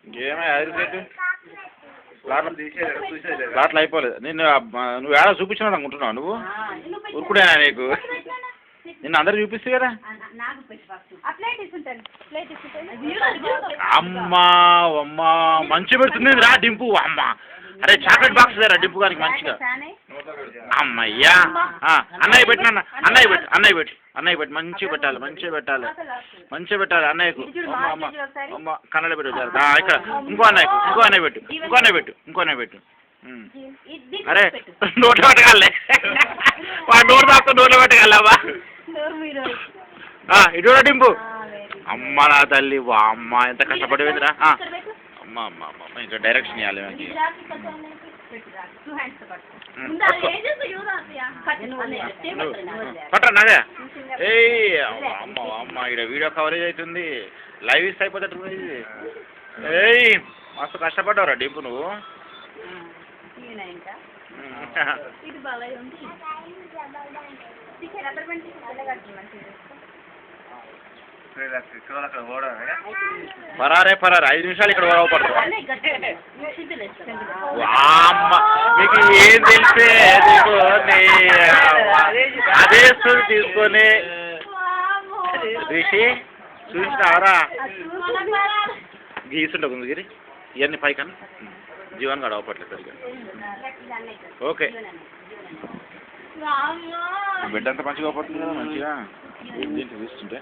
ఇంకేమో లాట్లు అయిపోలేదు. నువ్వు ఏడా చూపించినా అనుకుంటున్నావు నువ్వు ఊరుకుడేనా నీకు? నిన్ను అందరు చూపిస్తే కదా. అమ్మా అమ్మా మంచి పెడుతుంది రా డింపు. అమ్మ అరే చాక్లెట్ బాక్స్ రా డింపు గారికి మంచిగా. అమ్మయ్యా అన్నయ్య పెట్టినా అన్నయ్య పెట్టు మంచిగా పెట్టాలి మంచిగా పెట్టాలి అన్నయ్యకు. అమ్మ అమ్మ కన్నడ పెట్టు ఇక్కడ ఇంకో అన్నయ్య పెట్టు. అరే నోట్లో పెట్టగలే వాడు నోరు తాకు నోట్లో పెట్టగలవా? ఇటు డింపు. అమ్మ నా తల్లి వా అమ్మ ఎంత కష్టపడేదిరా. అమ్మ అమ్మ అమ్మ ఇంకా డైరెక్షన్ ఇవ్వాలి. పట్టరా నాదే. అమ్మ అమ్మ ఇక్కడ వీడియో కవరేజ్ అవుతుంది. లైవ్ ఇస్తే అయిపోతుంది. మస్తు కష్టపడ్డావురా డింపు నువ్వు. పరారే 5 నిమిషాలు ఇక్కడ పడతావు. మీకు ఏం తెలిసే అదే స్టోరీ తీసుకొని రిషి చూసినావరా గీసుండవు ముందుగిరి ఇవన్నీ పైకన్నా జీవన్ గడ అవపట్లేదు సరిగా. ఓకే బిడ్డ అంతా మంచిగా అవపడుతుంది కదా మంచిగా దీంట్లో చూస్తుంటే.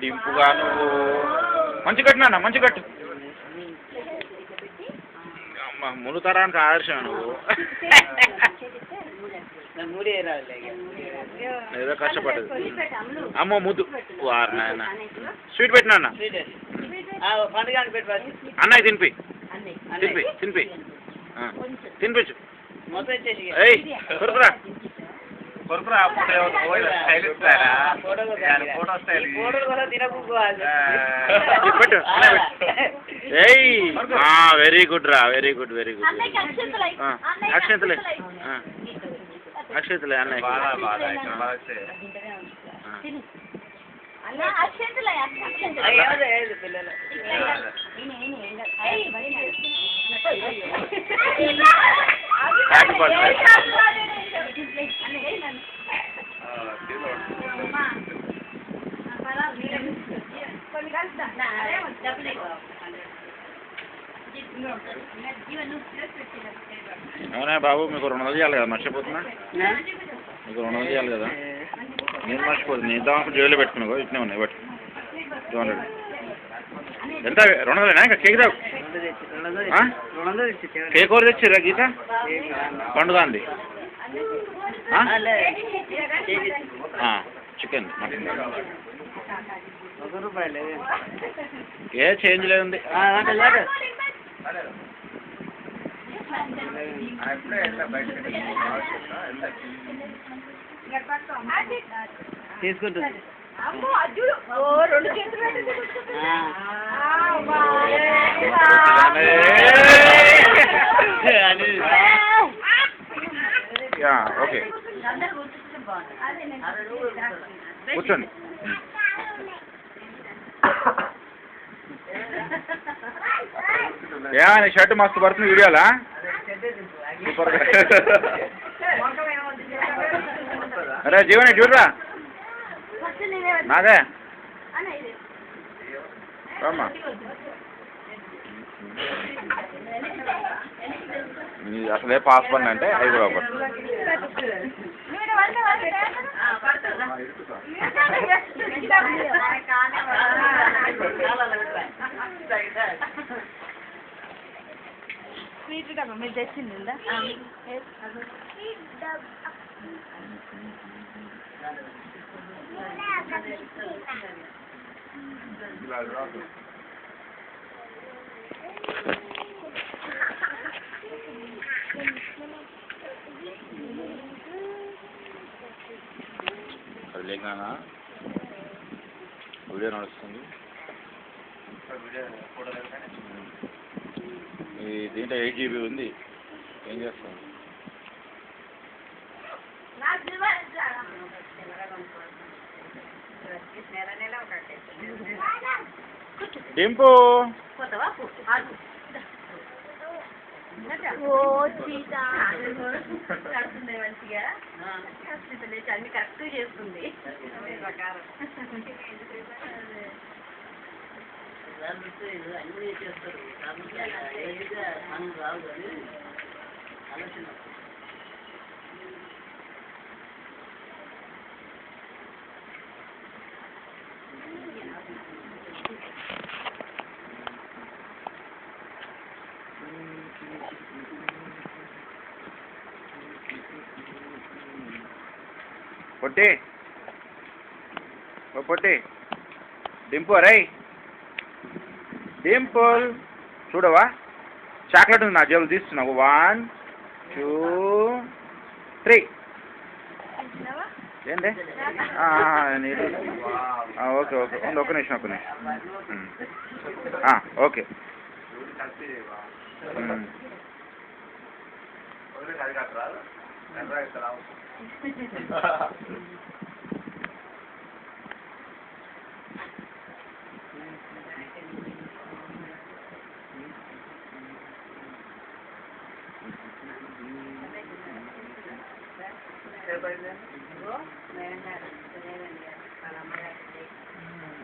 డింపుగా నువ్వు మంచి కట్టినా మంచి కట్టు. అమ్మ మునుతరానికి ఆదర్శం నువ్వు. ఏదో కష్టపడ్డది. అమ్మో ముద్దు వారు నాయన. స్వీట్ పెట్టినా అన్నయ్య తినిపి తినిపించు. కొరుకురా వెరీ గుడ్ రా వెరీ గుడ్. అక్షంతలే అన్నయ్య. అవునా బాబు మీకు 200 చేయాలి కదా మర్చిపోతున్నా. మీకు 200 చేయాలి కదా. నేను మర్చిపోదు. నేను ఇంత జైల్లో పెట్టుకున్నా ఇట్నే ఉన్నాయి బట్ 200 ఎంత 200 ఇంకా కేక్ తావు. కేక్ ఎవరు తెచ్చిర్రా గీత? పండుగ అంది. చికెన్ మటన్ ఏ చేంజ్ లేదండి. తీసుకుంటుంది ఓకే కూర్చోండి. నీ షర్ట్ మస్తు పడుతుంది వీడియోలా సూపర్. అరే జీవన చూడరా నాదే రామ్మా. అసలే పాస్ పని అంటే 5 రూపాయలు. స్వీట్ డబ్బా మీరు తెచ్చిందా? లేకనా వీడియో నడుస్తుంది. దీంట్లో 8 GB ఉంది. ఏం చేస్తావు? డింపు అన్ని కరెక్ట్ చేస్తుంది. అన్నీ చేస్తారు మనం రావు కానీ ఆలోచన. పొట్టి పొట్టి డింపు రై డింపుల్ చూడవా చాక్లెట్ ఉంది నా జేబులు తీస్తున్నావు 1 2 3 ఏంటి ఓకే ఓకే ఉంది ఒక్క నిమిషం ఓకే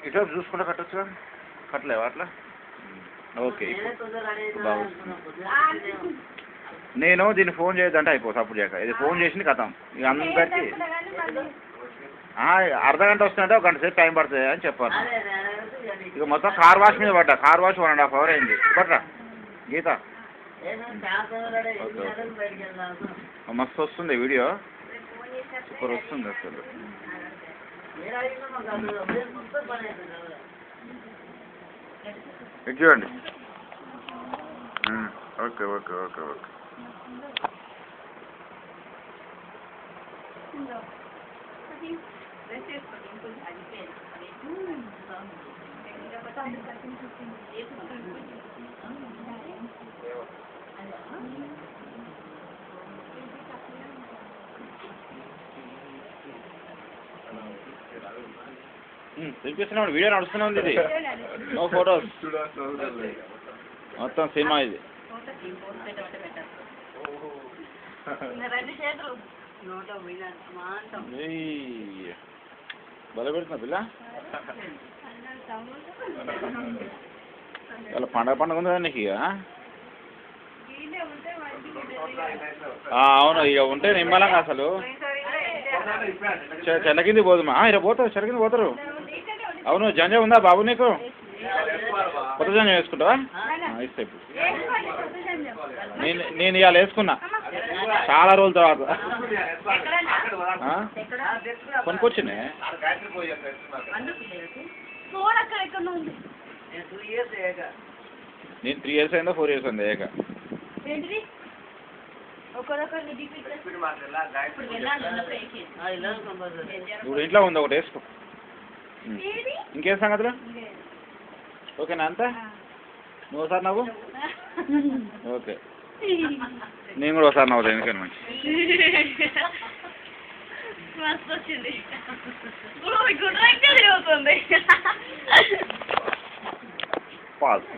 ఇట్లా చూసుకుంటా కట్టొచ్చుగా కట్టలేవా అట్లా ఓకే నేను దీన్ని ఫోన్ చేయొద్దంటే అయిపో సపోర్ట్ చేయక ఇది ఫోన్ చేసింది కథం ఇక అందరికీ అర్ధగంట వస్తుందంటే ఒక గంట సేపు టైం పడుతుంది అని చెప్పాను. ఇక మొత్తం కార్ వాష్ మీద పడ్డా కార్ వాష్ 1.5 hour అయింది పట్రా గీత మస్తు వస్తుంది వీడియో సూపర్ వస్తుంది అసలు. ఇది చూడండి ఓకే ఓకే ఓకే ఓకే చూపిస్తున్నాడు వీడియో నడుస్తూనే ఉంది ఇది నో ఫోటోస్ మొత్తం సినిమా ఇది బల పెడుతున్నా పిల్ల ఇలా పండగ ఉంది కదా నీకు ఇక అవును ఇక ఉంటే నిమ్మలంగా అసలు చెల్ల కింది పోదుమా ఇలా పోతారు చెల్ల కింద పోతారు. అవును జంజ ఉందా బాబు నీకు కొత్త జంజ వేసుకుంటావా ఇస్తే ఇప్పుడు నేను ఇవాళ వేసుకున్నా చాలా రోజుల తర్వాత కొనుక్కొచ్చింది. నేను 3 years అయిందా 4 years అయిందా ఏక ఇప్పుడు ఇంట్లో ఉంది ఒకటి వేసుకో. ఇంకేం సంగతులు ఓకేనా అంతా నువ్వు ఒకసారి నవ్వు ఓకే నేను కూడా ఒకసారి నవ్వుతాను ఎందుకని మంచి పాజ్